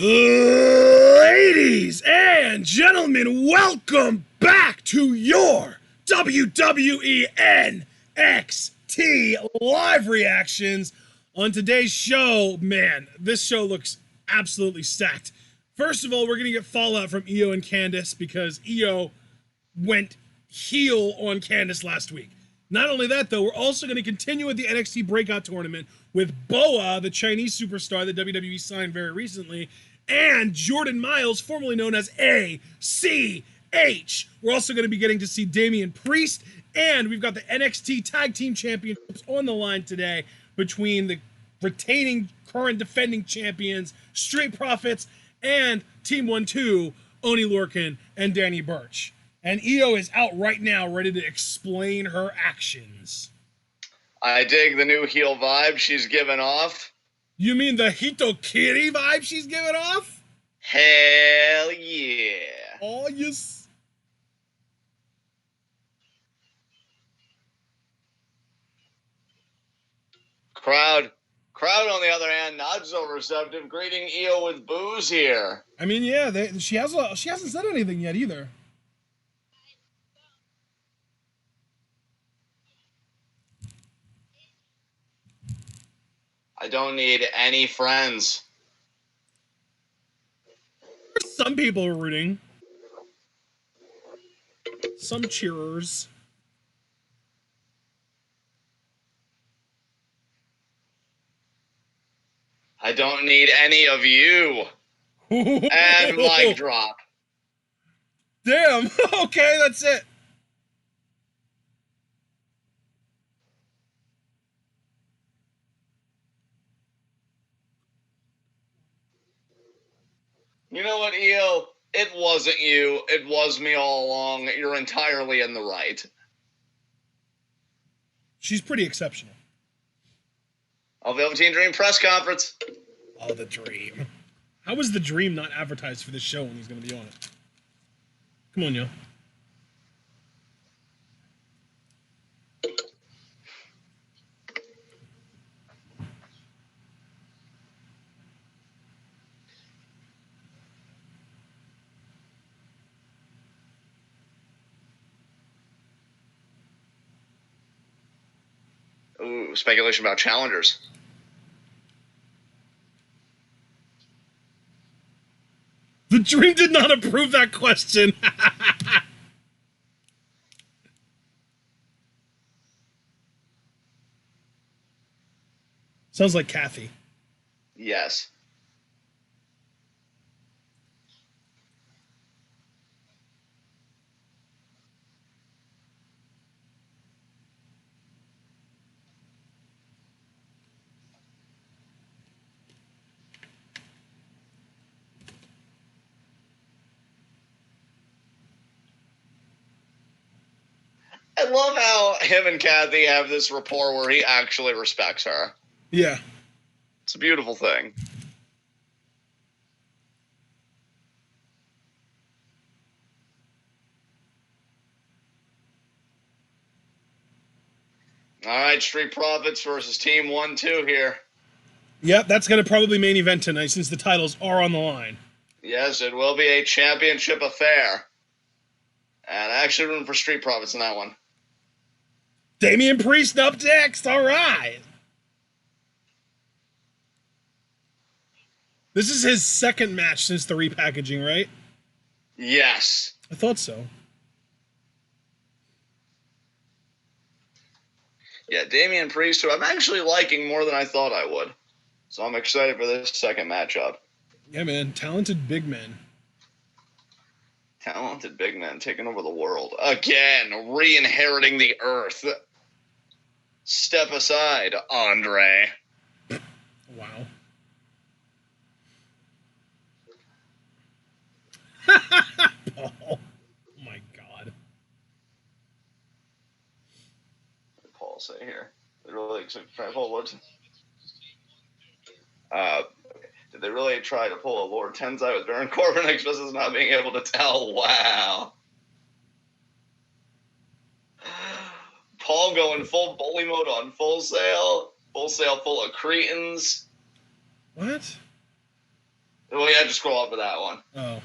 Ladies and gentlemen, welcome back to your WWE NXT live reactions. On today's show, man, this show looks absolutely stacked. First of all, we're going to get fallout from Io and Candice because Io went heel on Candice last week. Not only that, though, we're also going to continue with the NXT Breakout Tournament with Boa, the Chinese superstar that WWE signed very recently, and Jordan Miles, formerly known as ACH. We're also going to be getting to see Damian Priest, and we've got the NXT Tag Team Championships on the line today between the retaining current defending champions, Street Profits, and Team 1-2, Oni Lorcan and Danny Burch. And Io is out right now, ready to explain her actions. I dig the new heel vibe she's giving off. You mean the Hitokiri vibe she's giving off? Hell yeah. Oh, yes. Crowd on the other hand, not so receptive, greeting Io with boos here. I mean, yeah, she hasn't said anything yet either. I don't need any friends. Some people are rooting. Some cheerers. I don't need any of you. And mic drop. Damn. Okay, that's it. You know what, Io? It wasn't you. It was me all along. You're entirely in the right. She's pretty exceptional. Oh, Velveteen Dream press conference. Oh, the Dream. How was the Dream not advertised for this show when he's going to be on it? Come on, yo. Ooh, speculation about challengers. The Dream did not approve that question. Sounds like Kathy. Yes. I love how him and Kathy have this rapport where he actually respects her. Yeah. It's a beautiful thing. All right, Street Profits versus Team 1-2 here. Yep, that's going to probably main event tonight since the titles are on the line. Yes, it will be a championship affair. And I actually rooting for Street Profits in that one. Damian Priest up next. All right. This is his second match since the repackaging, right? Yes. I thought so. Yeah, Damian Priest, who I'm actually liking more than I thought I would. So I'm excited for this second matchup. Yeah, man. Talented big men. Talented big men taking over the world. Again, re-inheriting the earth. Step aside, Andre. Wow. Paul. Oh my God. What did Paul say here? They really Paul, what? Did they really try to pull a Lord Tensai with Baron Corbin expresses not being able to tell? Wow. Paul going full bully mode on Full Sail full of Cretans. What? Well, you had to scroll up for that one. Oh.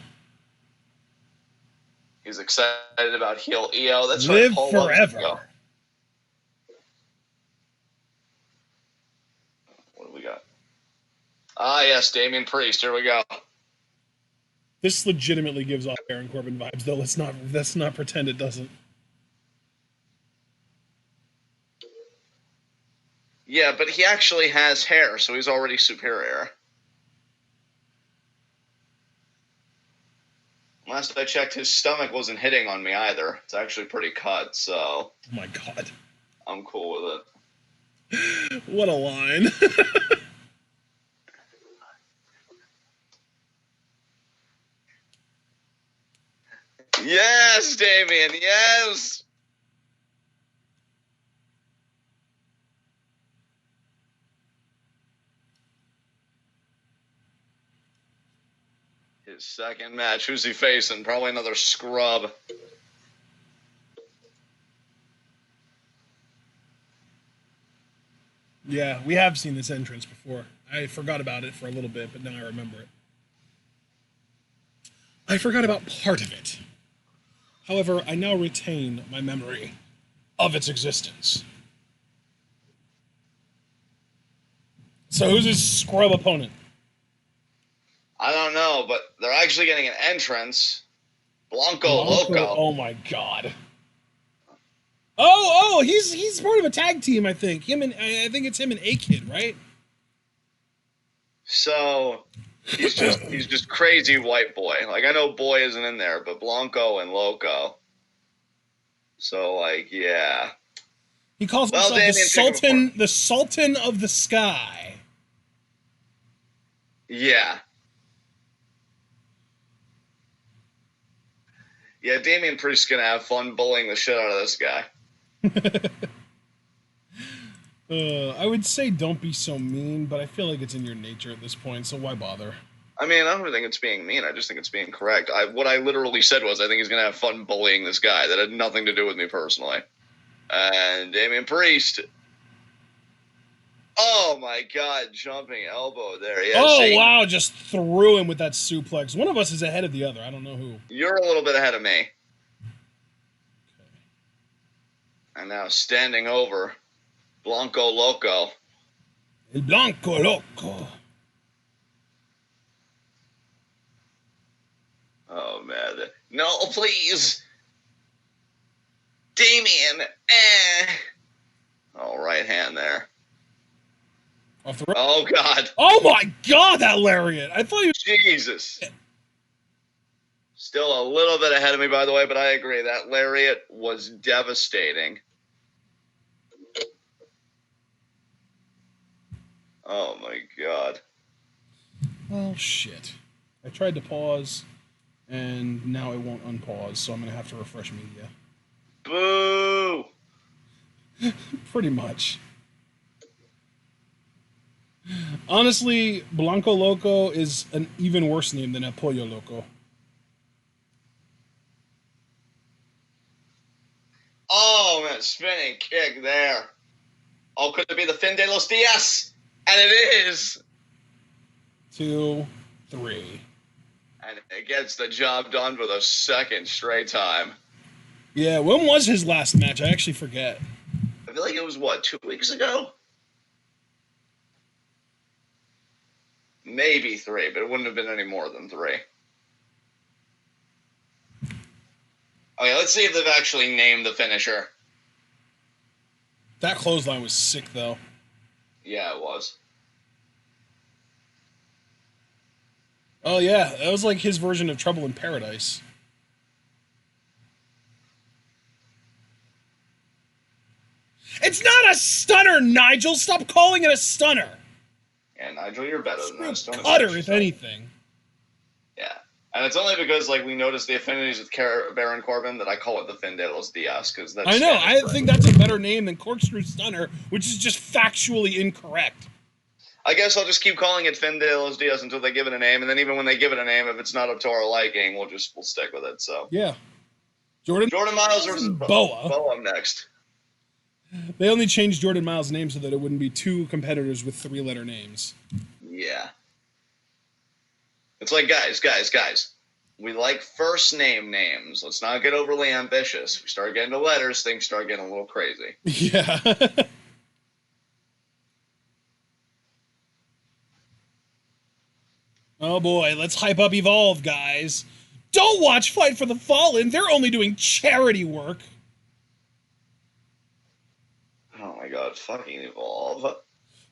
He's excited about heel EO. That's Live right, Paul forever. loves EO. What do we got? Ah, yes, Damian Priest. Here we go. This legitimately gives off Baron Corbin vibes, though. Let's not pretend it doesn't. Yeah, but he actually has hair, so he's already superior. Last I checked, his stomach wasn't hitting on me either. It's actually pretty cut, so... Oh my god. I'm cool with it. What a line. Yes, Damian, yes! His second match. Who's he facing? Probably another scrub. Yeah, we have seen this entrance before. I forgot about it for a little bit, but now I remember it. I forgot about part of it. However, I now retain my memory of its existence. So who's his scrub opponent? I don't know, but they're actually getting an entrance. Blanco Loco. Oh my god. Oh, he's part of a tag team, I think. I think it's him and A-Kid, right? So he's just crazy white boy. Like, I know boy isn't in there, but Blanco and Loco. So, like, yeah. He calls himself the Sultan of the Sky. Yeah. Yeah, Damian Priest's gonna have fun bullying the shit out of this guy. I would say don't be so mean, but I feel like it's in your nature at this point, so why bother? I mean, I don't think it's being mean. I just think it's being correct. What I literally said was I think he's going to have fun bullying this guy. That had nothing to do with me personally. And Damian Priest. Oh, my God. Jumping elbow there. Yeah, wow. Just threw him with that suplex. One of us is ahead of the other. I don't know who. You're a little bit ahead of me. Okay. And now standing over Blanco Loco. El Blanco Loco. Oh, man. No, please. Damian. Oh, right hand there. Off the rope. Oh, God. Oh, my God, that lariat. I thought you... Jesus. Still a little bit ahead of me, by the way, but I agree. That lariat was devastating. Oh, my God. Well, shit. I tried to pause, and now it won't unpause, so I'm going to have to refresh media. Boo! Pretty much. Honestly, Blanco Loco is an even worse name than El Pollo Loco. Oh, man, spinning kick there. Oh, could it be the Fin de los Dias? And it is. 2, 3. And it gets the job done for the second straight time. Yeah, when was his last match? I actually forget. I feel like it was, 2 weeks ago? Maybe 3, but it wouldn't have been any more than 3. Okay, let's see if they've actually named the finisher. That clothesline was sick, though. Yeah, it was. Oh, yeah. That was like his version of Trouble in Paradise. It's not a stunner, Nigel! Stop calling it a stunner! Yeah, Nigel, you're better than that. Cutter, if anything. Yeah. And it's only because, we noticed the affinities with Baron Corbin that I call it the Fin de los Dias, because that's... I know, I think that's a better name than Corkscrew Stunner, which is just factually incorrect. I guess I'll just keep calling it Fin de los Dias until they give it a name, and then even when they give it a name, if it's not up to our liking, we'll stick with it, so... Yeah. Jordan Miles versus Boa. Boa next. They only changed Jordan Miles' name so that it wouldn't be 2 competitors with 3-letter names. Yeah. It's like, guys. We like first name names. Let's not get overly ambitious. We start getting to letters, things start getting a little crazy. Yeah. Oh boy, let's hype up Evolve, guys. Don't watch Fight for the Fallen. They're only doing charity work. Oh my god, fucking Evolve.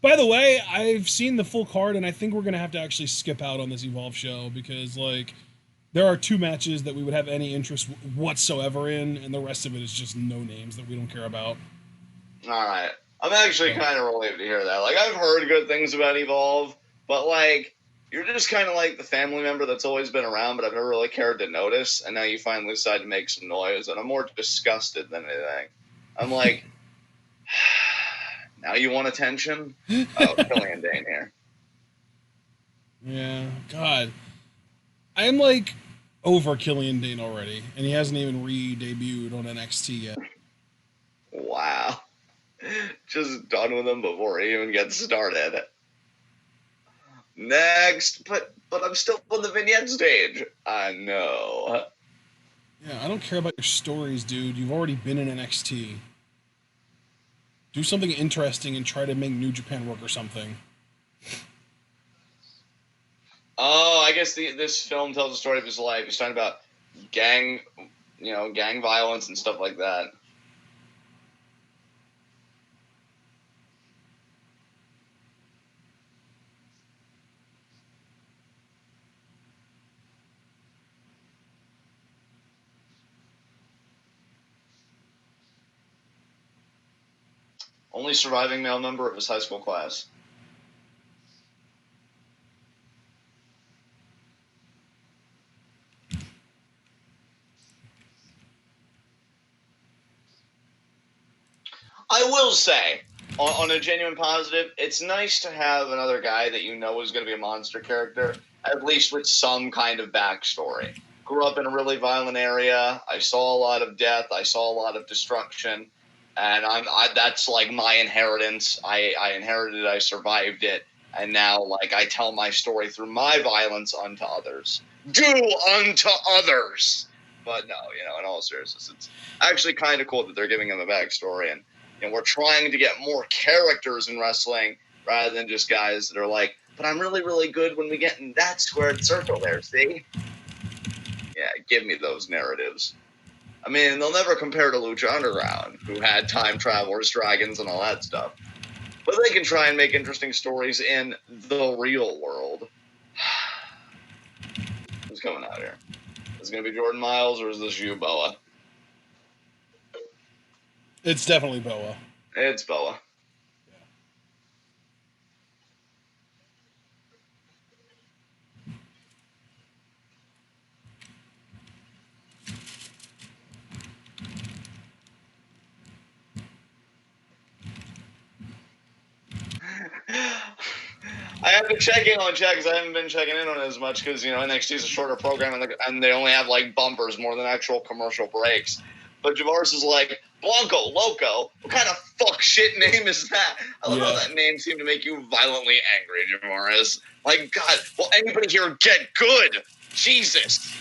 By the way, I've seen the full card, and I think we're going to have to actually skip out on this Evolve show because, like, there are 2 matches that we would have any interest whatsoever in, and the rest of it is just no names that we don't care about. Alright. I'm actually kind of relieved to hear that. Like, I've heard good things about Evolve, but, like, you're just kind of like the family member that's always been around, but I've never really cared to notice, and now you finally decide to make some noise, and I'm more disgusted than anything. I'm like, now you want attention? Oh, Killian Dane here. Yeah, God. I'm, like, over Killian Dane already, and he hasn't even re-debuted on NXT yet. Wow. Just done with him before he even gets started. Next, but I'm still on the vignette stage. I know. Yeah, I don't care about your stories, dude. You've already been in NXT. Do something interesting and try to make New Japan work or something. Oh, I guess this film tells the story of his life. He's talking about gang violence and stuff like that. Only surviving male member of his high school class. I will say, on a genuine positive, it's nice to have another guy that you know is going to be a monster character, at least with some kind of backstory. Grew up in a really violent area. I saw a lot of death. I saw a lot of destruction. And that's like my inheritance. I inherited it. I survived it. And now, like, I tell my story through my violence unto others. Do unto others! But no, in all seriousness, it's actually kind of cool that they're giving him a backstory. And we're trying to get more characters in wrestling rather than just guys that are like, but I'm really, really good when we get in that squared circle there, see? Yeah, give me those narratives. I mean, they'll never compare to Lucha Underground, who had time travelers, dragons, and all that stuff. But they can try and make interesting stories in the real world. Who's coming out here? Is it going to be Jordan Miles, or is this you, Boa? It's definitely Boa. It's Boa. I have been checking on Chat because I haven't been checking in on it as much because, NXT is a shorter program and they only have, like, bumpers more than actual commercial breaks. But Javaris is like, Blanco Loco? What kind of fuck shit name is that? I love how that name seemed to make you violently angry, Javaris. Like, God, will anybody here get good? Jesus.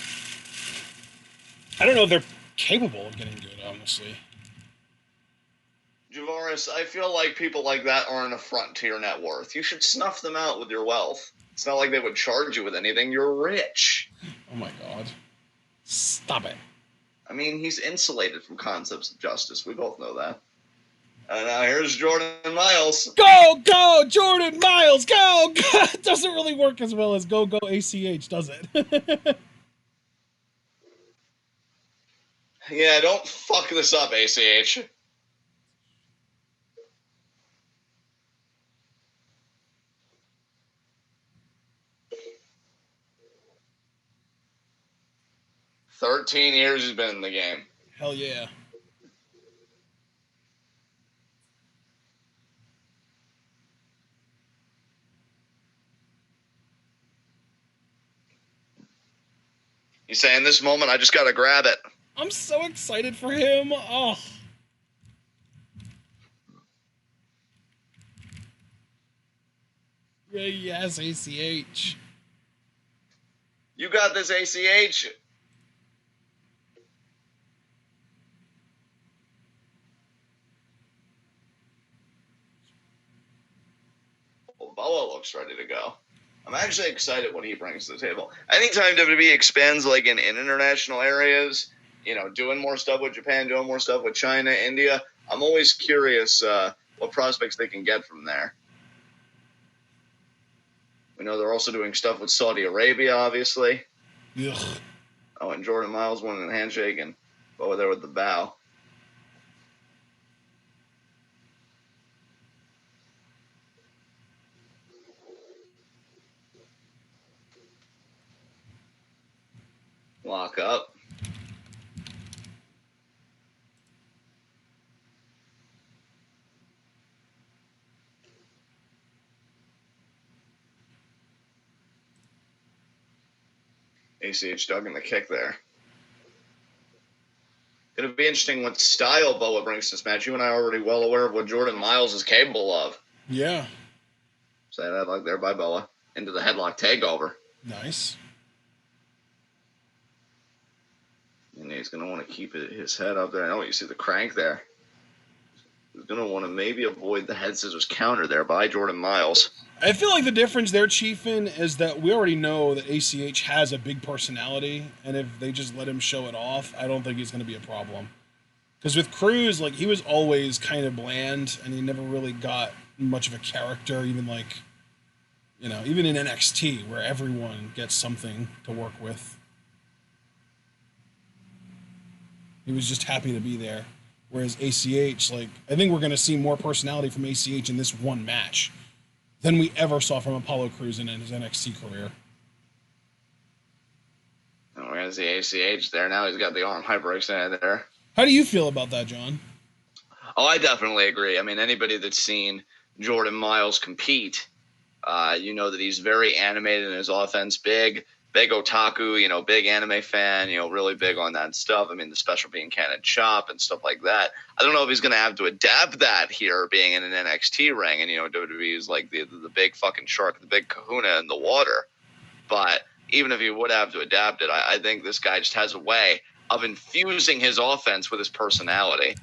I don't know if they're capable of getting good, honestly. Javaris, I feel like people like that are an affront to your net worth. You should snuff them out with your wealth. It's not like they would charge you with anything. You're rich. Oh my god. Stop it. I mean, he's insulated from concepts of justice. We both know that. And now here's Jordan Miles. Go, Jordan Miles, go! It doesn't really work as well as go ACH, does it? Yeah, don't fuck this up, ACH. "13 years he's been in the game." Hell yeah. He's saying, this moment, I just gotta grab it. I'm so excited for him. Oh. Yes, ACH. You got this, ACH. Well, Boa looks ready to go. I'm actually excited what he brings to the table. Anytime WWE expands like in international areas, you know, doing more stuff with Japan, doing more stuff with China, India, I'm always curious what prospects they can get from there. We know they're also doing stuff with Saudi Arabia, obviously. Ugh. Oh, and Jordan Miles winning a handshake and over there with the bow. Lock up. ACH dug in the kick there. Going to be interesting what style Boa brings to this match. You and I are already well aware of what Jordan Miles is capable of. Yeah. Say that like there by Boa. Into the headlock takeover. Nice. And he's going to want to keep his head up there. I know you see the crank there. He's going to want to maybe avoid the head scissors counter there by Jordan Miles. I feel like the difference there, Chiefin, is that we already know that ACH has a big personality, and if they just let him show it off, I don't think he's going to be a problem. Because with Cruz, like, he was always kind of bland, and he never really got much of a character, even like, you know, even in NXT, where everyone gets something to work with. He was just happy to be there. Whereas ACH, like, I think we're going to see more personality from ACH in this one match than we ever saw from Apollo Crews in his NXT career. And we're going to see ACH there. Now he's got the arm hyperextended there. How do you feel about that, John? Oh, I definitely agree. I mean, anybody that's seen Jordan Miles compete, you know that he's very animated in his offense, big otaku, you know, big anime fan, you know, really big on that stuff. I mean, the special being cannon chop and stuff like that. I don't know if he's going to have to adapt that here being in an NXT ring. And, you know, WWE is like the big fucking shark, the big kahuna in the water. But even if he would have to adapt it, I think this guy just has a way of infusing his offense with his personality.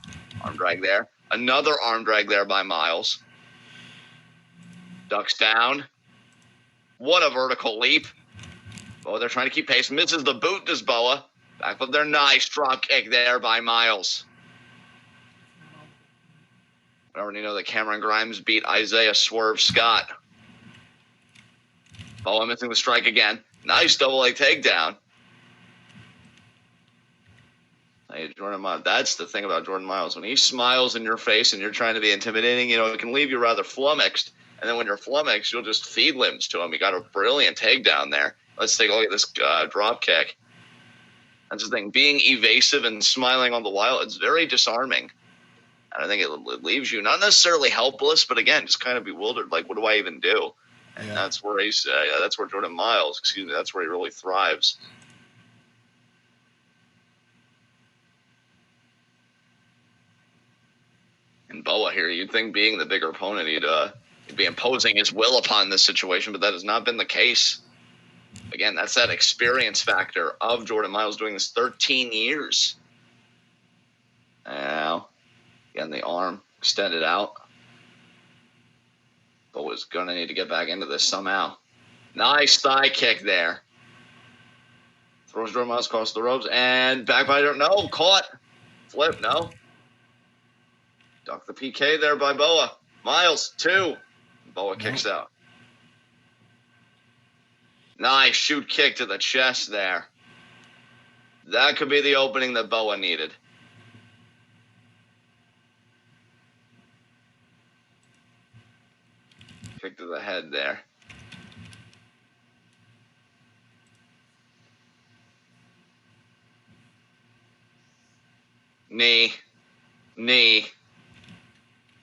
Arm drag there. Another arm drag there by Miles. Ducks down. What a vertical leap. Oh, they're trying to keep pace. Misses the boot, does Boa. Back with their nice drop kick there by Miles. I already know that Cameron Grimes beat Isaiah Swerve Scott. Boa missing the strike again. Nice double leg takedown. Hey, Jordan Miles. That's the thing about Jordan Miles. When he smiles in your face and you're trying to be intimidating, you know, it can leave you rather flummoxed. And then when you're flummoxed, you'll just feed limbs to him. He got a brilliant takedown there. Let's take a look at this drop kick. That's the thing. Being evasive and smiling on the while, it's very disarming. And I think it leaves you not necessarily helpless, but again, just kind of bewildered. Like, what do I even do? And that's where that's where Jordan Miles, that's where he really thrives. And Boa here, you'd think being the bigger opponent, he'd be imposing his will upon this situation, but that has not been the case. Again, that's that experience factor of Jordan Miles doing this 13 years. Now, again, the arm extended out. But was going to need to get back into this somehow. Nice thigh kick there. Throws Jordan Miles across the ropes and backbiter. No, caught. Flip, no. Duck the PK there by Boa. Miles, 2. Boa kicks out. Nice shoot kick to the chest there. That could be the opening that Boa needed. Kick to the head there. Knee.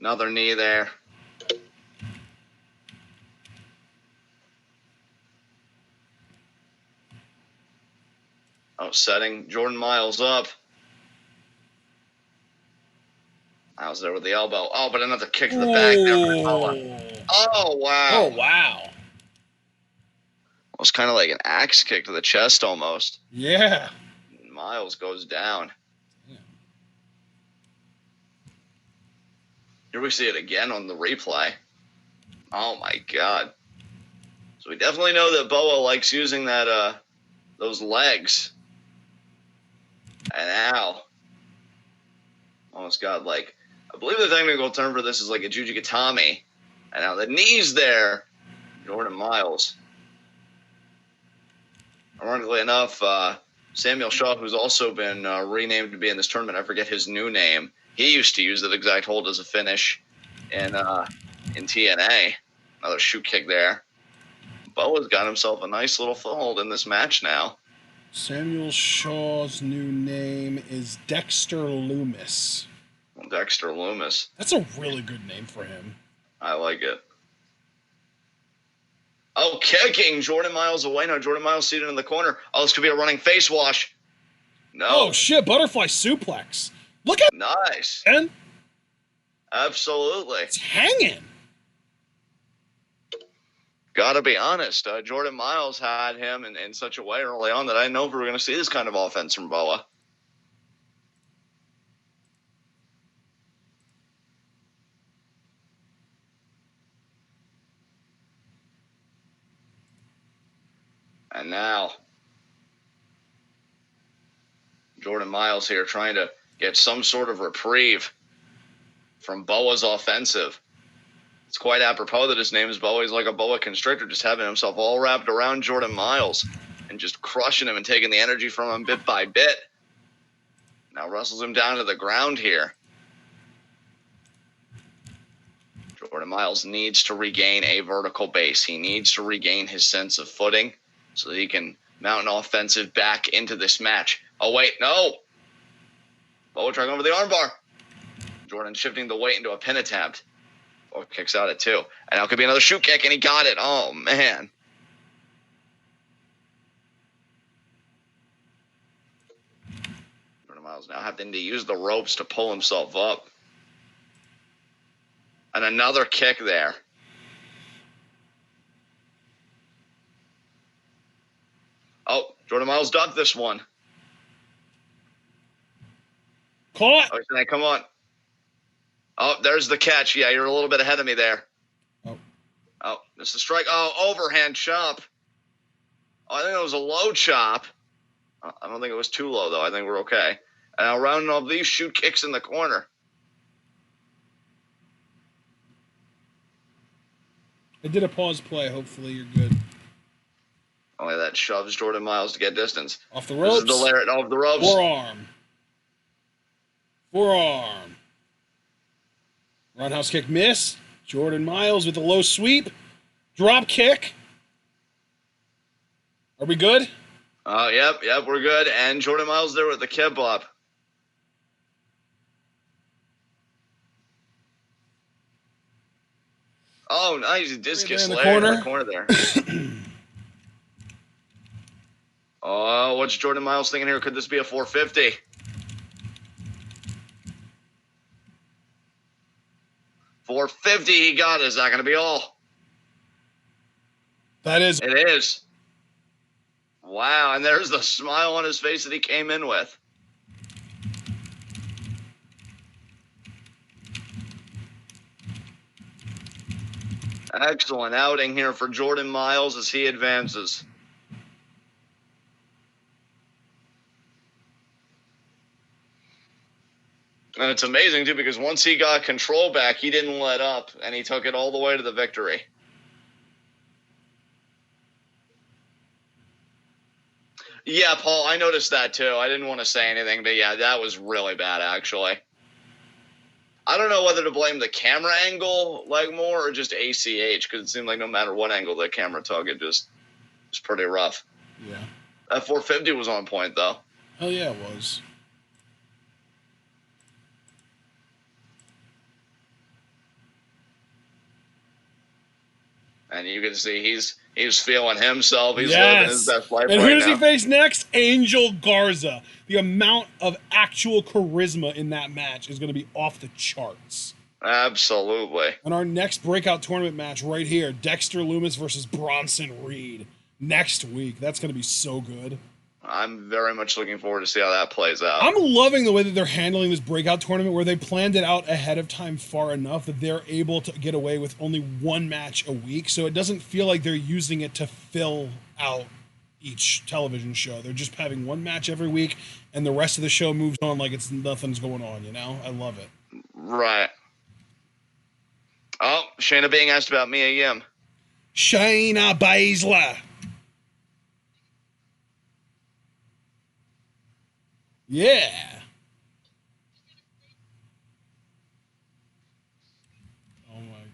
Another knee there. Oh, setting Jordan Miles up. Miles there with the elbow. Oh, but another kick to the back there for Boa. Oh, wow. Oh, wow. was kind of like an axe kick to the chest almost. Yeah. Miles goes down. Yeah. Here we see it again on the replay. Oh my god. So we definitely know that Boa likes using that those legs. And now almost got like, I believe the technical term for this is like a Jujigatami. And now the knees there. Jordan Miles. Ironically enough, Samuel Shaw, who's also been renamed to be in this tournament, I forget his new name. He used to use that exact hold as a finish in TNA. Another shoot kick there. Boa's got himself a nice little foothold in this match now. Samuel Shaw's new name is Dexter Loomis. Dexter Loomis. That's a really good name for him. I like it. Oh, kicking Jordan Miles away. No, Jordan Miles seated in the corner. Oh, this could be a running face wash. No. Oh, shit. Butterfly suplex. Look at nice. And absolutely. It's hanging. Gotta be honest. Jordan Miles had him in such a way early on that I didn't know if we were going to see this kind of offense from Boa. And now, Jordan Miles here trying to get some sort of reprieve from Boa's offensive. It's quite apropos that his name is Boa. He's like a boa constrictor, just having himself all wrapped around Jordan Miles and just crushing him and taking the energy from him bit by bit. Now wrestles him down to the ground here. Jordan Miles needs to regain a vertical base. He needs to regain his sense of footing so that he can mount an offensive back into this match. Oh, wait, no. Boa trying over the armbar. Jordan shifting the weight into a pin attempt. Boa kicks out at 2. And now it could be another shoot kick, and he got it. Oh, man. Jordan Miles now having to use the ropes to pull himself up. And another kick there. Oh, Jordan Miles ducked this one. Caught. Okay, come on. Oh, there's the catch. Yeah, you're a little bit ahead of me there. Oh, this is a strike. Oh, overhand chop. Oh, I think it was a low chop. I don't think it was too low, though. I think we're okay. And now rounding off these shoot kicks in the corner. I did a pause play. Hopefully you're good. Only that shoves Jordan Miles to get distance. Off the ropes. This is the Lariat off the ropes. Forearm. Forearm. Roundhouse kick miss. Jordan Miles with a low sweep. Drop kick. Are we good? Oh, yep, we're good. And Jordan Miles there with the kip up. Oh, nice. Discus Lariat in the corner there. Oh, what's Jordan Miles thinking here? Could this be a 450? $450 he got. Is that going to be all? That is. It is. Wow, and there's the smile on his face that he came in with. Excellent outing here for Jordan Miles as he advances. And it's amazing, too, because once he got control back, he didn't let up, and he took it all the way to the victory. Yeah, Paul, I noticed that, too. I didn't want to say anything, but yeah, that was really bad, actually. I don't know whether to blame the camera angle, like, more, or just ACH, because it seemed like no matter what angle the camera took, it just was pretty rough. Yeah. That 450 was on point, though. Oh, yeah, it was. And you can see he's feeling himself. He's living his best life and right who does now. he face next? Angel Garza. The amount of actual charisma in that match is going to be off the charts. Absolutely. And our next breakout tournament match right here, Dexter Loomis versus Bronson Reed. next week. That's going to be so good. I'm very much looking forward to see how that plays out. I'm loving the way that they're handling this breakout tournament, where they planned it out ahead of time far enough that they're able to get away with only one match a week. So it doesn't feel like they're using it to fill out each television show. They're just having one match every week, and the rest of the show moves on like it's nothing's going on, you know? I love it. Right. Oh, Shayna being asked about Mia Yim. Shayna Baszler. Yeah. Oh my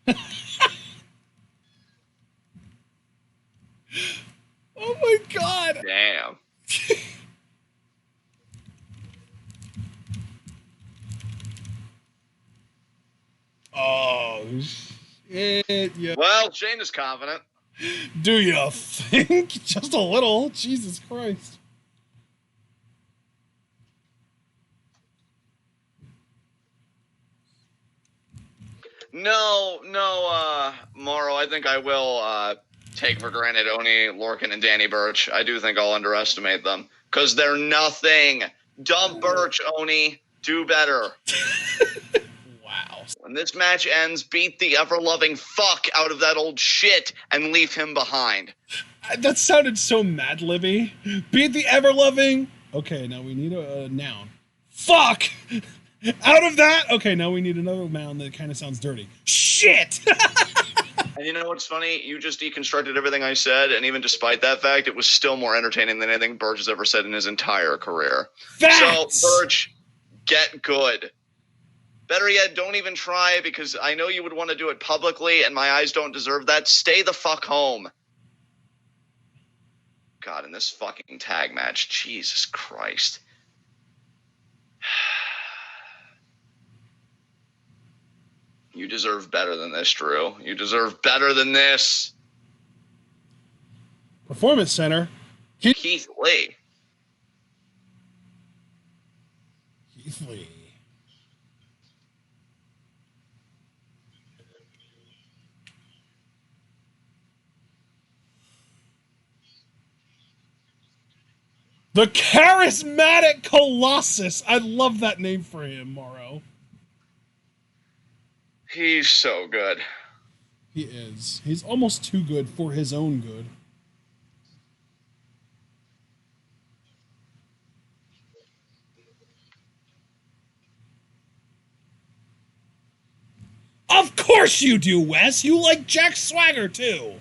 god. Oh my god. Damn. Oh shit. Yeah. Well, Shayna's confident. Do you think? Just a little. Jesus Christ. No, Morrow, I think I will take for granted Oni, Lorcan, and Danny Burch. I do think I'll underestimate them, because they're nothing. Dump Burch, Oni. Do better. Wow. When this match ends, beat the ever-loving fuck out of that old shit and leave him behind. That sounded so Mad Libby. Beat the ever-loving. Okay, now we need a noun. Fuck! Out of that? Okay, now we need another noun that kind of sounds dirty. Shit! And you know what's funny? You just deconstructed everything I said, and even despite that fact, it was still more entertaining than anything Burch has ever said in his entire career. Facts! So, Burch, get good. Better yet, don't even try, because I know you would want to do it publicly, and my eyes don't deserve that. Stay the fuck home. God, in this fucking tag match, Jesus Christ. You deserve better than this, Drew. You deserve better than this. Performance Center. Keith Lee. Keith Lee. The Charismatic Colossus. I love that name for him, Morrow. He's so good. He is. He's almost too good for his own good. Of course you do, Wes. You like Jack Swagger, too.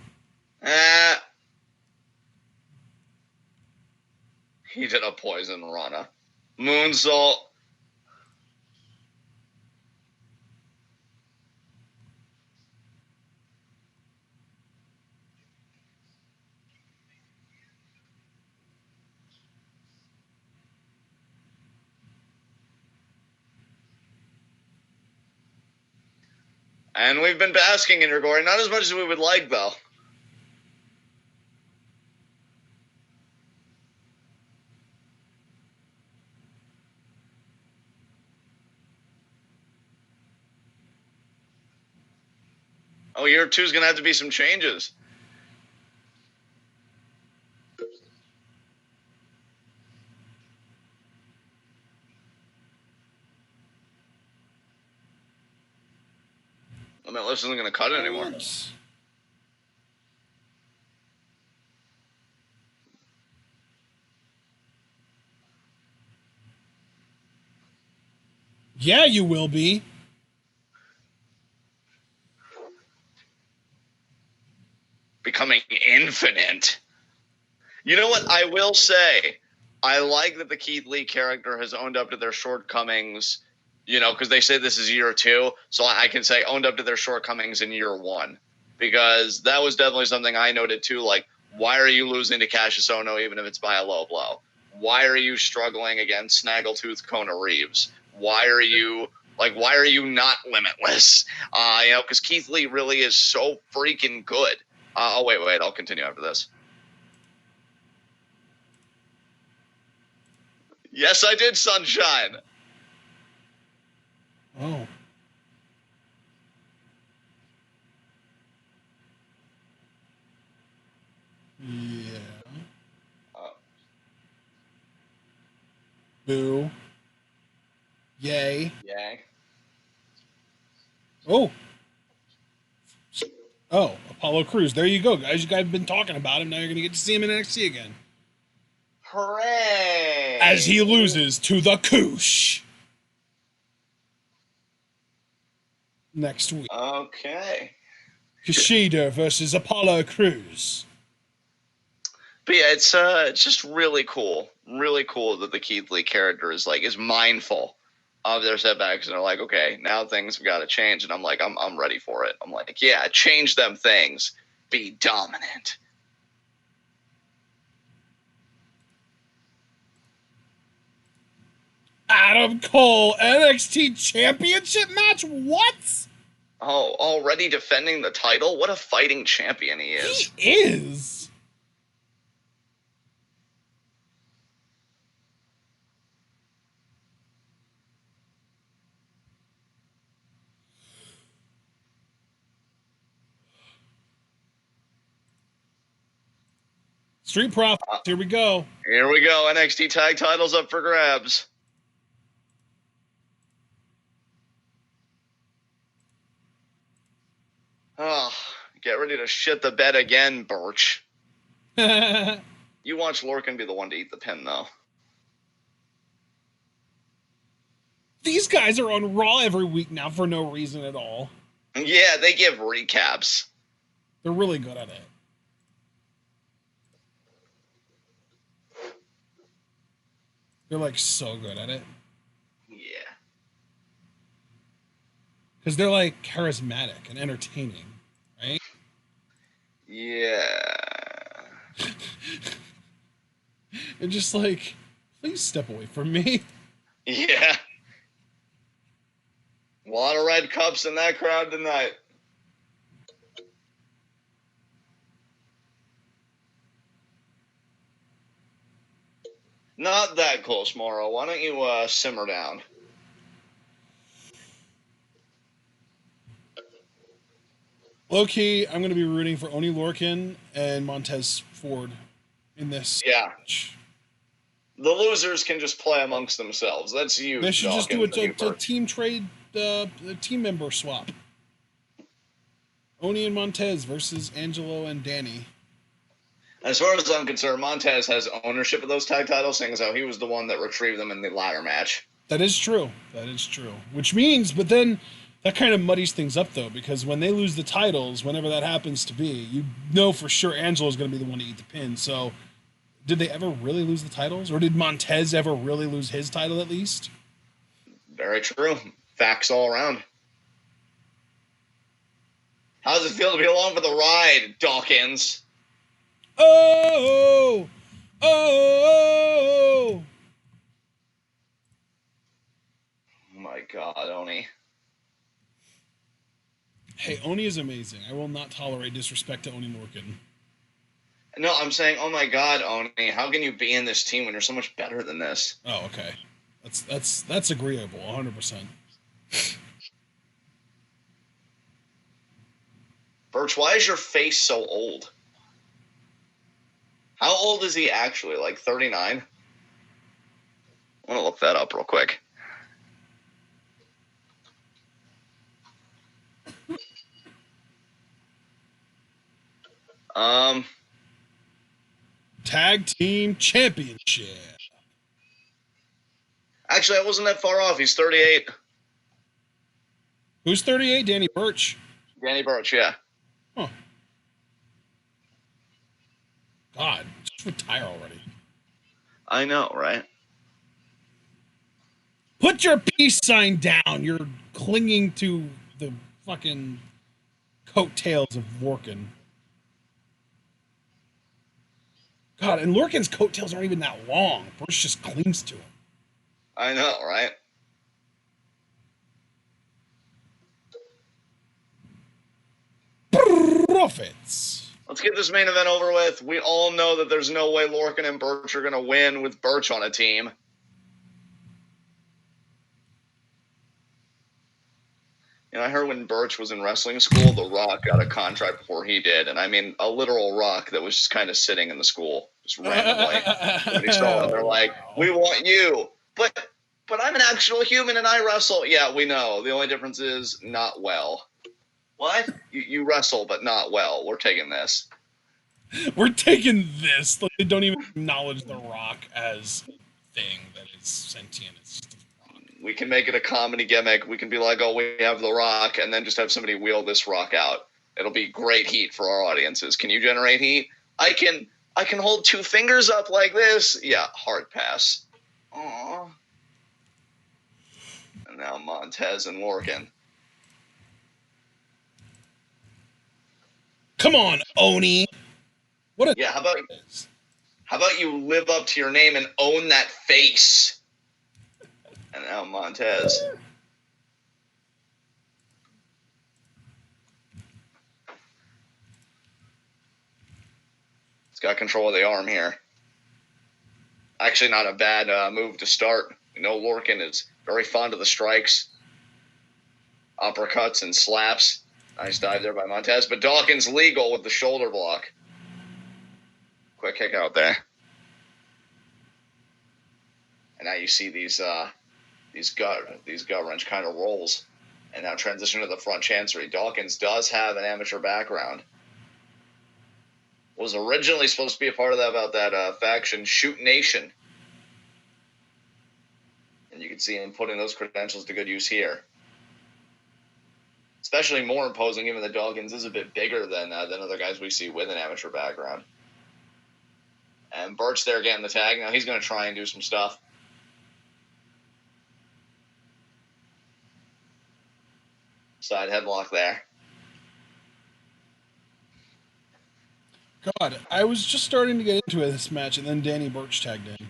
He did a poison Rana. Moonsault. And we've been basking in your glory. Not as much as we would like, though. Oh, year two's going to have to be some changes. Limitless isn't going to cut it anymore. Yeah, you will be. Becoming infinite. You know what? I will say, I like that the Keith Lee character has owned up to their shortcomings, you know, because they say this is year two, so I can say owned up to their shortcomings in year one. Because that was definitely something I noted too, like, why are you losing to Cassius Ohno even if it's by a low blow? Why are you struggling against Snaggletooth Kona Reeves? Why are you not limitless? You know, because Keith Lee really is so freaking good. Oh, wait, I'll continue after this. Yes, I did, Sunshine. Oh. Yeah. Boo. Yay. Yay. Oh. Oh, Apollo Crews. There you go, guys. You guys have been talking about him. Now you're going to get to see him in NXT again. Hooray! As he loses to the Koosh. Next week. Okay. Kushida versus Apollo Crews. But yeah, it's just really cool that the Keith Lee character is mindful of their setbacks, and they're like, okay, now things have got to change, and I'm like, I'm ready for it. I'm like, yeah, change them things, be dominant. Adam Cole NXT Championship match? What? Oh, already defending the title? What a fighting champion he is. He is. Street Profits, here we go. Here we go. NXT Tag Title's up for grabs. Oh, get ready to shit the bed again, Birch. You watch Lorcan be the one to eat the pin, though. These guys are on Raw every week now for no reason at all. Yeah, they give recaps. They're really good at it. They're like so good at it. Yeah. Because they're like charismatic and entertaining, right? Yeah. And just like, please step away from me. Yeah. A lot of red cups in that crowd tonight. Not that close, Morrow. Why don't you simmer down? Low key, I'm going to be rooting for Oni Lorcan and Montez Ford in this match. The losers can just play amongst themselves. That's you. They should just do a team trade, a team member swap. Oni and Montez versus Angelo and Danny. As far as I'm concerned, Montez has ownership of those tag titles, seeing as how he was the one that retrieved them in the ladder match. That is true. That is true. Which means, but then that kind of muddies things up, though, because when they lose the titles, whenever that happens to be, you know for sure Angelo's going to be the one to eat the pin. So, did they ever really lose the titles? Or did Montez ever really lose his title, at least? Very true. Facts all around. How does it feel to be along for the ride, Dawkins? Oh! Oh! Oh my God, Oni. Hey, Oni is amazing. I will not tolerate disrespect to Oni Lorcan. No, I'm saying, oh my God, Oni, how can you be in this team when you're so much better than this? Oh, okay. That's agreeable, 100%. Birch, why is your face so old? How old is he actually? Like 39? I want to look that up real quick. Tag Team Championship. Actually, I wasn't that far off. He's 38. Who's 38? Danny Burch. Danny Burch, yeah. Huh. God, just retire already. I know, right? Put your peace sign down. You're clinging to the fucking coattails of Lorcan. God, and Lorcan's coattails aren't even that long. Burch just clings to him. I know, right? Profits. Let's get this main event over with. We all know that there's no way Lorcan and Burch are going to win with Burch on a team. You know, I heard when Birch was in wrestling school, The Rock got a contract before he did, and I mean a literal rock that was just kind of sitting in the school just randomly. When he saw it, they're like, "We want you," but I'm an actual human and I wrestle. Yeah, we know. The only difference is not well. What? You wrestle, but not well. We're taking this. We're taking this. Like, they don't even acknowledge The Rock as a thing that is sentient. It's just a rock. We can make it a comedy gimmick. We can be like, oh, we have The Rock, and then just have somebody wheel this rock out. It'll be great heat for our audiences. Can you generate heat? I can hold 2 fingers up like this. Yeah, hard pass. Aww. And now Montez and Lorcan. Come on, Oni. What a how about you live up to your name and own that face? And now Montez. He's got control of the arm here. Actually, not a bad move to start. We know Lorcan is very fond of the strikes, uppercuts, and slaps. Nice dive there by Montez, but Dawkins legal with the shoulder block. Quick kick out there. And now you see these gut wrench kind of rolls. And now transition to the front chancery. Dawkins does have an amateur background. Was originally supposed to be a part of that faction, Shoot Nation. And you can see him putting those credentials to good use here. Especially more imposing, given that Dawkins is a bit bigger than other guys we see with an amateur background. And Birch there getting the tag. Now he's going to try and do some stuff. Side headlock there. God, I was just starting to get into this match, and then Danny Birch tagged in.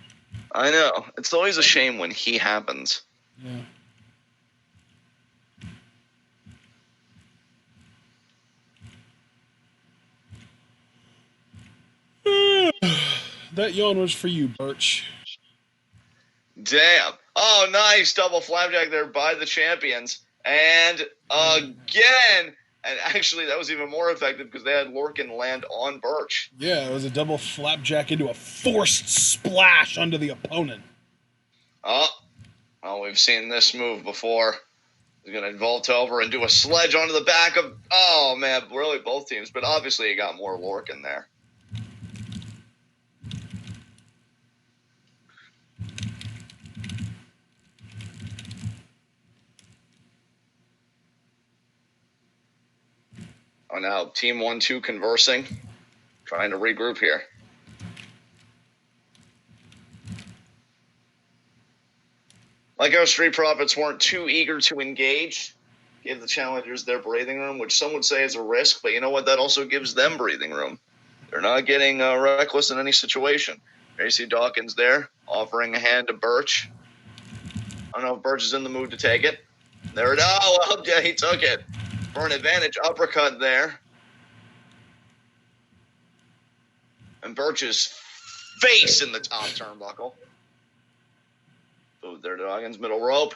I know. It's always a shame when he happens. Yeah. That yawn was for you, Birch. Damn. Oh, nice. Double flapjack there by the champions. And again. And actually, that was even more effective because they had Lorcan land on Birch. Yeah, it was a double flapjack into a forced splash onto the opponent. Oh, we've seen this move before. He's going to vault over and do a sledge onto the back of... Oh, man, really both teams. But obviously, he got more Lorcan there. Oh, now Team 1-2 conversing. Trying to regroup here. Like how Street Profits weren't too eager to engage, give the challengers their breathing room, which some would say is a risk, but you know what? That also gives them breathing room. They're not getting reckless in any situation. There you see Dawkins there, offering a hand to Birch. I don't know if Birch is in the mood to take it. There it is. Oh, well, yeah, he took it. For an advantage, uppercut there. And Birch's face in the top turnbuckle. Ooh, there, Dawkins, middle rope.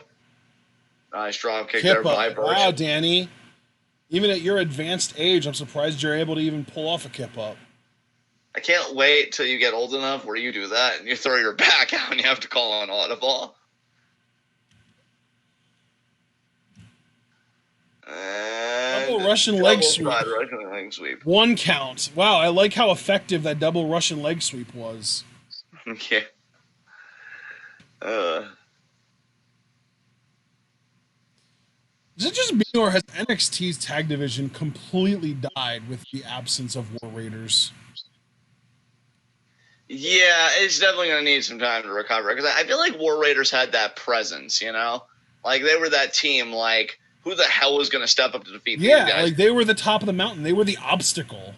Nice drop kick there by Birch. Wow, Danny. Even at your advanced age, I'm surprised you're able to even pull off a kip up. I can't wait till you get old enough where you do that and you throw your back out and you have to call on audible. Double Russian leg sweep. Russian leg sweep. 1 count. Wow, I like how effective that double Russian leg sweep was. Yeah. Is it just me, or has NXT's tag division completely died with the absence of War Raiders? Yeah, it's definitely going to need some time to recover. Because I feel like War Raiders had that presence, you know? Like, they were that team, like, who the hell was going to step up to defeat these guys? Yeah, like, they were the top of the mountain. They were the obstacle.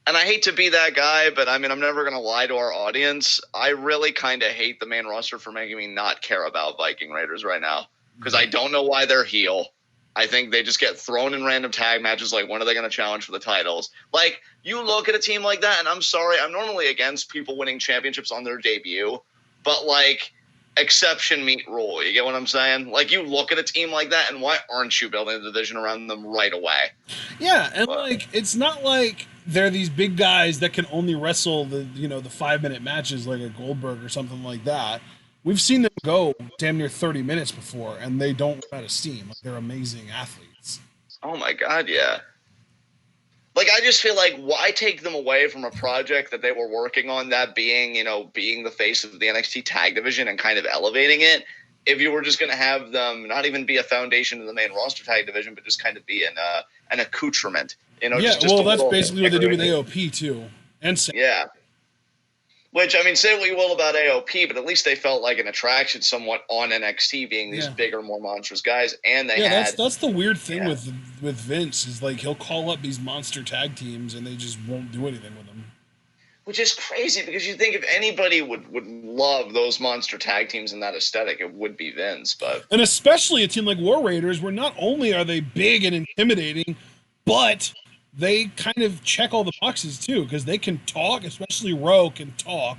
And I hate to be that guy, but, I mean, I'm never going to lie to our audience. I really kind of hate the main roster for making me not care about Viking Raiders right now. Because I don't know why they're heel. I think they just get thrown in random tag matches like, when are they going to challenge for the titles? Like, you look at a team like that, and I'm sorry, I'm normally against people winning championships on their debut. But, like, exception meet rule. You get what I'm saying? Like, you look at a team like that, and why aren't you building a division around them right away? Yeah, and like, it's not like they're these big guys that can only wrestle the 5-minute matches like a Goldberg or something like that. We've seen them go damn near 30 minutes before, and they don't run out of steam. Like, they're amazing athletes. Oh my god, yeah. Like, I just feel like, why take them away from a project that they were working on, that being, being the face of the NXT Tag Division and kind of elevating it, if you were just going to have them not even be a foundation of the main roster Tag Division, but just kind of be an accoutrement. Yeah, just well, a that's little basically what they do with integrated. AOP, too. And Yeah. Which, I mean, say what you will about AOP, but at least they felt like an attraction somewhat on NXT, being these bigger, more monstrous guys, and they had... that's the weird thing with Vince, is like, he'll call up these monster tag teams, and they just won't do anything with them. Which is crazy, because you think if anybody would love those monster tag teams and that aesthetic, it would be Vince. But And especially a team like War Raiders, where not only are they big and intimidating, but they kind of check all the boxes too, because they can talk, especially Ro can talk,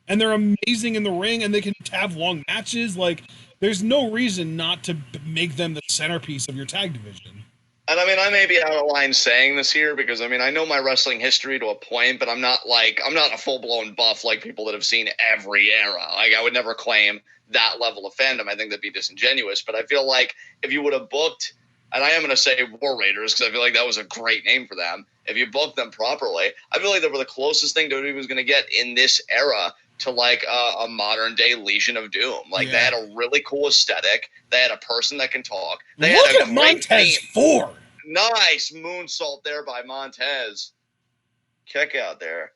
and they're amazing in the ring, and they can have long matches. Like, there's no reason not to make them the centerpiece of your tag division. And I mean, I may be out of line saying this here, because I mean, I know my wrestling history to a point, but I'm not a full-blown buff like people that have seen every era. Like, I would never claim that level of fandom. I think that'd be disingenuous. But I feel like if you would have booked, and I am going to say War Raiders, because I feel like that was a great name for them. If you booked them properly, I feel like they were the closest thing WWE was going to get in this era to like a modern day Legion of Doom. Like, they had a really cool aesthetic. They had a person that can talk. They Look had a at great Montez theme. Ford. Nice moonsault there by Montez. Kick out there.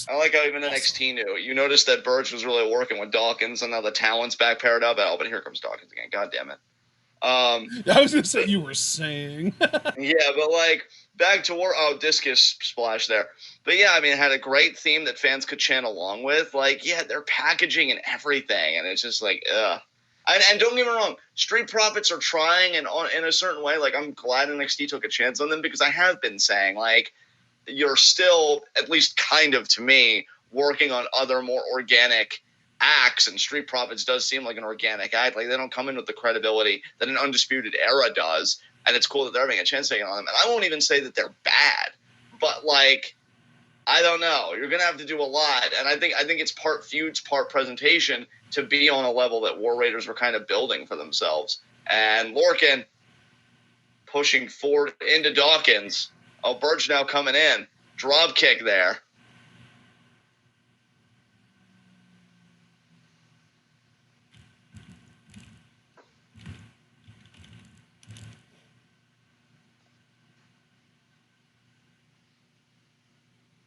I like how even NXT knew. You noticed that Burch was really working with Dawkins, and now the talent's back paired up. Oh, but here comes Dawkins again. God damn it. I was going to say, you were saying. Yeah, but like, back to War. Oh, discus splash there. But yeah, I mean, it had a great theme that fans could chant along with. Like, yeah, they're packaging and everything, and it's just like, ugh. And don't get me wrong, Street Profits are trying, and in a certain way, like, I'm glad NXT took a chance on them, because I have been saying, like, you're still, at least kind of to me, working on other more organic acts, and Street Profits does seem like an organic act. Like, they don't come in with the credibility that an Undisputed Era does, and it's cool that they're having a chance taking on them. And I won't even say that they're bad, but, like, I don't know. You're going to have to do a lot, and I think it's part feuds, part presentation to be on a level that War Raiders were kind of building for themselves. And Lorcan pushing forward into Dawkins. Oh, Burge now coming in. Drop kick there.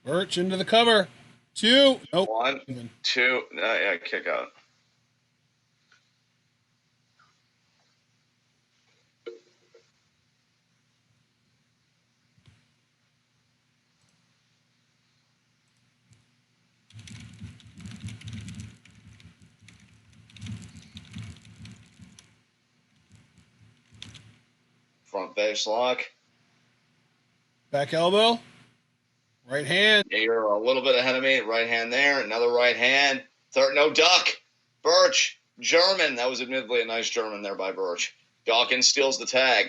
Burch into the cover. 2. Nope. 1, 2. Yeah, kick out. Front face lock. Back elbow. Right hand. Yeah, you're a little bit ahead of me. Right hand there. Another right hand. Third, no duck. Burch. German. That was admittedly a nice German there by Burch. Dawkins steals the tag.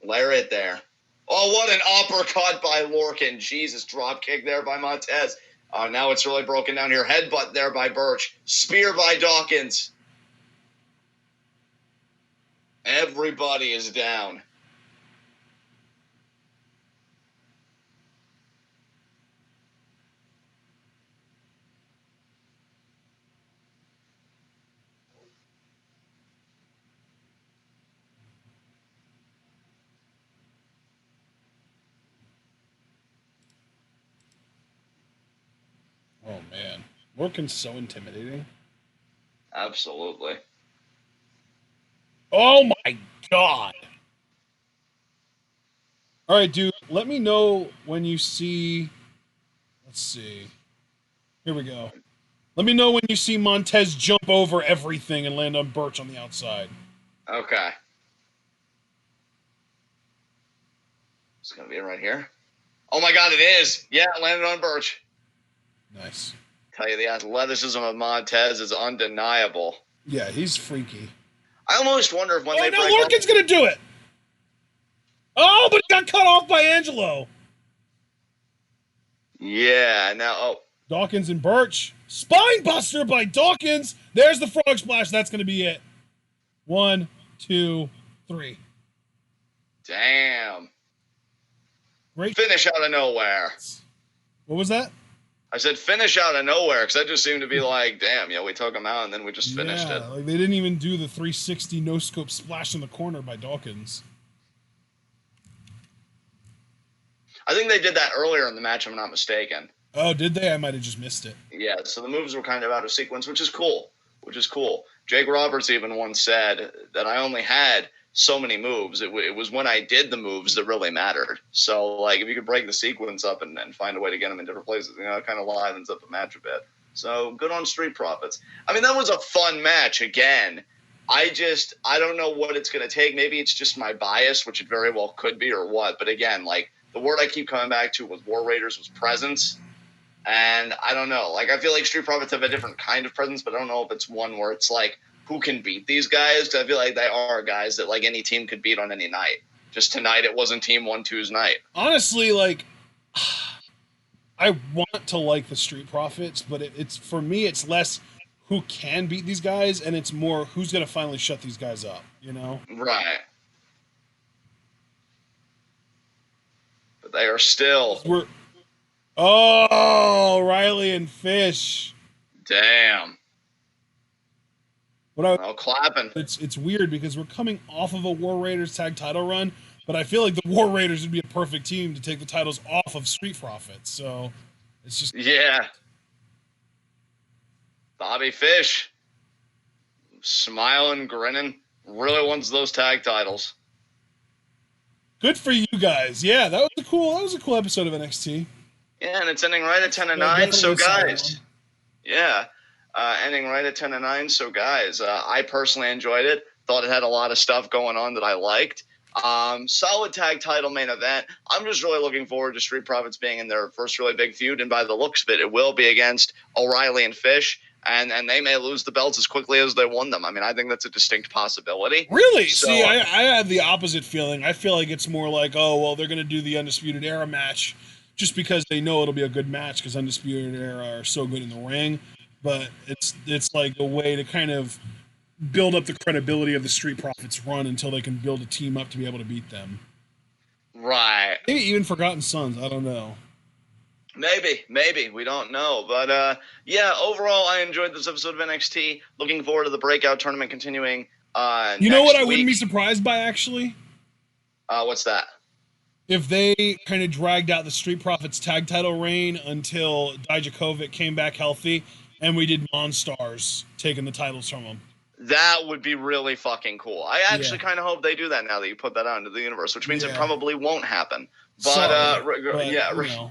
Lariat there. Oh, what an uppercut by Lorcan. Jesus, drop kick there by Montez. Now it's really broken down here. Headbutt there by Burch. Spear by Dawkins. Everybody is down. Oh, man. Lorcan's so intimidating. Absolutely. Oh, my God. All right, dude. Let me know when you see... Let's see. Here we go. Let me know when you see Montez jump over everything and land on Burch on the outside. Okay. It's going to be right here. Oh, my God, it is. Yeah, it landed on Burch. Nice. tell you, the athleticism of Montez is undeniable. Yeah, he's freaky. I almost wonder if when they break Lorcan's gonna do it. Oh, but he got cut off by Angelo. Yeah, now, Dawkins and Birch. Spine buster by Dawkins. There's the frog splash. That's going to be it. 1, 2, 3. Damn. Great finish out of nowhere. What was that? I said finish out of nowhere because that just seemed to be like, damn, we took him out and then we just finished it. Like they didn't even do the 360 no-scope splash in the corner by Dawkins. I think they did that earlier in the match, if I'm not mistaken. Oh, did they? I might have just missed it. Yeah, so the moves were kind of out of sequence, which is cool. Jake Roberts even once said that I only had so many moves. It was when I did the moves that really mattered. So, like, if you could break the sequence up and find a way to get them in different places, it kind of livens up the match a bit. So, good on Street Profits. I mean, that was a fun match, again. I don't know what it's going to take. Maybe it's just my bias, which it very well could be, or what. But again, like, the word I keep coming back to with War Raiders was presence. And I don't know. Like, I feel like Street Profits have a different kind of presence, but I don't know if it's one where it's like, who can beat these guys? Because I feel like they are guys that, like, any team could beat on any night. Just tonight, it wasn't Team 1-2's night. Honestly, like, I want to like the Street Profits, but it's for me, it's less who can beat these guys, and it's more who's going to finally shut these guys up, you know? Right. But they are still... Oh, Riley and Fish. Damn. Clapping. It's weird because we're coming off of a War Raiders tag title run, but I feel like the War Raiders would be a perfect team to take the titles off of Street Profits. So it's just... Yeah. Bobby Fish. Smiling, grinning. Really wants those tag titles. Good for you guys. Yeah, that was a cool episode of NXT. Yeah, and it's ending right at 10-9. So guys, ending right at 10-9. So guys, I personally enjoyed it. Thought it had a lot of stuff going on that I liked. Solid tag title main event. I'm just really looking forward to Street Profits being in their first really big feud, and by the looks of it, it will be against O'Reilly and Fish. And they may lose the belts as quickly as they won them. I mean, I think that's a distinct possibility. Really? So, see, I have the opposite feeling. I feel like it's more like, oh, well, they're going to do the Undisputed Era match just because they know it'll be a good match because Undisputed Era are so good in the ring. But it's like a way to kind of build up the credibility of the Street Profits run until they can build a team up to be able to beat them. Right. Maybe even Forgotten Sons. I don't know. Maybe. We don't know. But, yeah, overall, I enjoyed this episode of NXT. Looking forward to the Breakout Tournament continuing You know what I wouldn't be surprised by, actually? What's that? If they kind of dragged out the Street Profits tag title reign until Dijakovic came back healthy and we did Monstars taking the titles from them. That would be really fucking cool. I actually kind of hope they do that now that you put that out into the universe, which means it probably won't happen. But, yeah.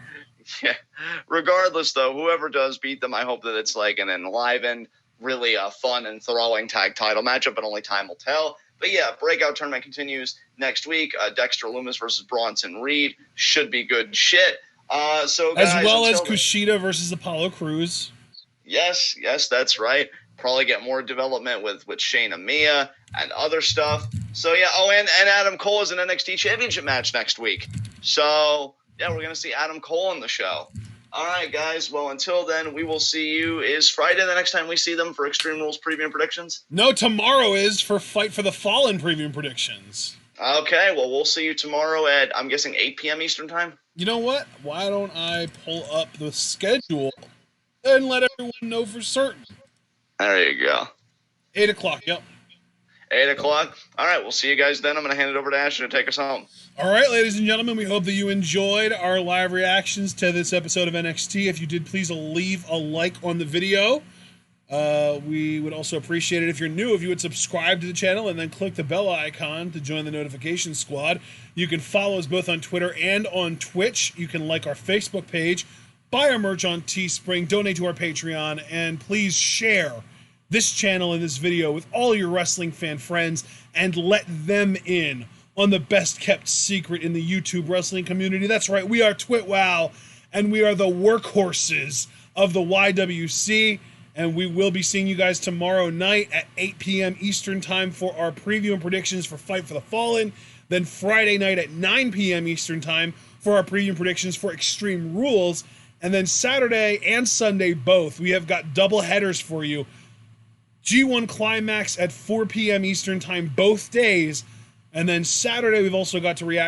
Regardless, though, whoever does beat them, I hope that it's like an enlivened, really fun and thrilling tag title matchup, but only time will tell. But yeah, Breakout Tournament continues next week. Dexter Lumis versus Bronson Reed should be good shit. So guys, as well as Kushida versus Apollo Crews. Yes, that's right. Probably get more development with Shayna Mia and other stuff. So yeah, and Adam Cole is an NXT Championship match next week. So yeah, we're gonna see Adam Cole on the show. All right, guys. Well, until then, we will see you. Is Friday the next time we see them for Extreme Rules preview and predictions? No, tomorrow is for Fight for the Fallen preview and predictions. Okay, well, we'll see you tomorrow at, I'm guessing, 8 p.m. Eastern time? You know what? Why don't I pull up the schedule and let everyone know for certain? There you go. 8 o'clock, yep. 8 o'clock. All right, we'll see you guys then. I'm going to hand it over to Ashton to take us home. All right, ladies and gentlemen, we hope that you enjoyed our live reactions to this episode of NXT. If you did, please leave a like on the video. We would also appreciate it if you're new, if you would subscribe to the channel and then click the bell icon to join the notification squad. You can follow us both on Twitter and on Twitch. You can like our Facebook page, buy our merch on Teespring, donate to our Patreon, and please share this channel and this video with all your wrestling fan friends and let them in on the best kept secret in the YouTube wrestling community. That's right, we are TWitWoW, and we are the workhorses of the YWC. And we will be seeing you guys tomorrow night at 8 p.m. Eastern Time for our preview and predictions for Fight for the Fallen. Then Friday night at 9 p.m. Eastern Time for our preview and predictions for Extreme Rules. And then Saturday and Sunday both, we have got double headers for you. G1 Climax at 4 p.m. Eastern Time both days. And then Saturday, we've also got to react